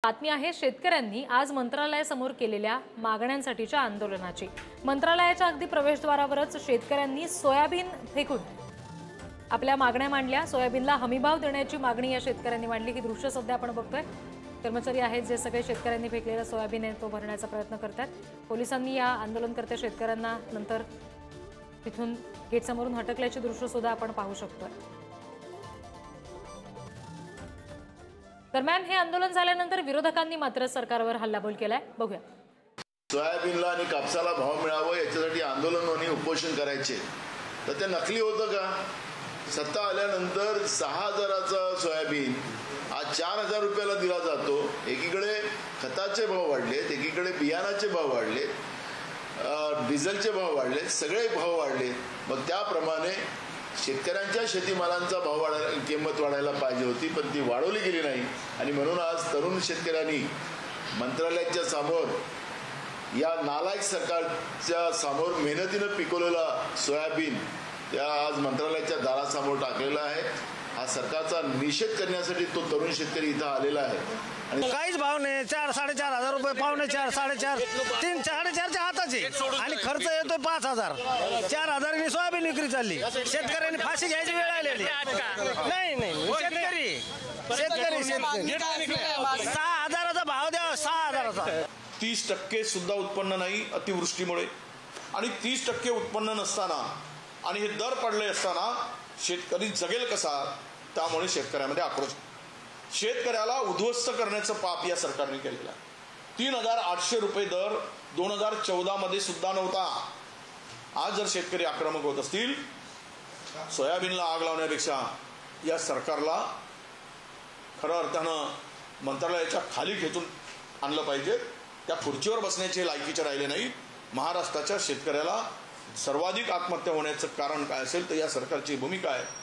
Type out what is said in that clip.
बातमी आहे शेतकऱ्यांनी आज मंत्रालयासमोर केलेल्या मागण्यांसाठीच्या आंदोलनाची। मंत्रालयाच्या अगदी प्रवेशद्वारावरच शेतकऱ्यांनी सोयाबीन फेकून आपल्या मागण्या मांडल्या। सोयाबीनला हमीभाव देण्याची मागणी या शेतकऱ्यांनी मांडली। ही दृश्य सध्या आपण बघतोय। कर्मचारी आहेत जे सगळे शेतकऱ्यांनी फेकलेला सोयाबीन आहे तो भरण्याचा प्रयत्न करतात। पोलिसांनी या आंदोलनकर्त्या शेतकऱ्यांना नंतर तिथून गेट समोरून हटकल्याची दृश्य सुद्धा आपण पाहू शकतोय। दरम्यान हे आंदोलन झाल्यानंतर विरोधकांनी मात्र सरकारवर हल्लाबोल केलाय। बघूया। सोयाबीनला आणि कापसाला भाव मिळावा याच्यासाठी आंदोलन आणि उपोषण करायचे तर ते नकली होतं का? सत्ता आल्यानंतर 6000चा सोयाबीन आज 4000 रुपयाला दिला जातो। एकीकडे खताचे भाव वाढलेत, एकीकडे बियाणाचे भाव वाढलेत, डिझेलचे भाव वाढलेत, सगळे भाव वाढले। मग त्याप्रमाणे शेतकऱ्यांच्या शेतीमालांचा भाव वाढायला किंमत वाढायला पाहिजे होती, पण ती वाढवली गेली नाही। आणि म्हणून आज तरुण शेतकऱ्यांनी मंत्रालयाच्या समोर या नालायक सरकारच्या समोर मेहनतीने पिकवलेला सोयाबीन त्या आज मंत्रालयाच्या दारासमोर टाकलेला आहे। हा सरकारचा निषेध करण्यासाठी तो तरुण शेतकरी इथं आलेला आहे। आणि काहीच भाव नाही। 4-4.5 रुपये पावणे 4, 4.5, 3, 4.5च्या हाताचे आणि खर्च येतोय 5000। 4000 नी सोयाबीन विक्री चालली। शेतकऱ्यांनी फाशी घ्यायची वेळ आलेली। नाही शेतकरी 6000चा भाव द्या। 6000चा 30% सुद्धा उत्पन्न नाही अतिवृष्टीमुळे, आणि 30% उत्पन्न नसताना आणि हे दर पडले असताना शेतकरी जगेल कसा? त्यामुळे शेतकऱ्यामध्ये आक्रोश। शेतकऱ्याला उद्ध्वस्त करण्याचं पाप या सरकारने केलेलं आहे। 3800 रुपये दर 2014 मध्ये सुद्धा नव्हता। आज जर शेतकरी आक्रमक होत असतील, सोयाबीनला आग लावण्यापेक्षा या सरकारला खरं अर्थानं मंत्रालयाच्या खाली खेचून आणलं पाहिजे। त्या खुर्चीवर बसण्याचे लायकीचे राहिले नाही। महाराष्ट्राच्या शेतकऱ्याला सर्वाधिक आत्महत्या होण्याचं कारण काय असेल तर या सरकारची भूमिका आहे।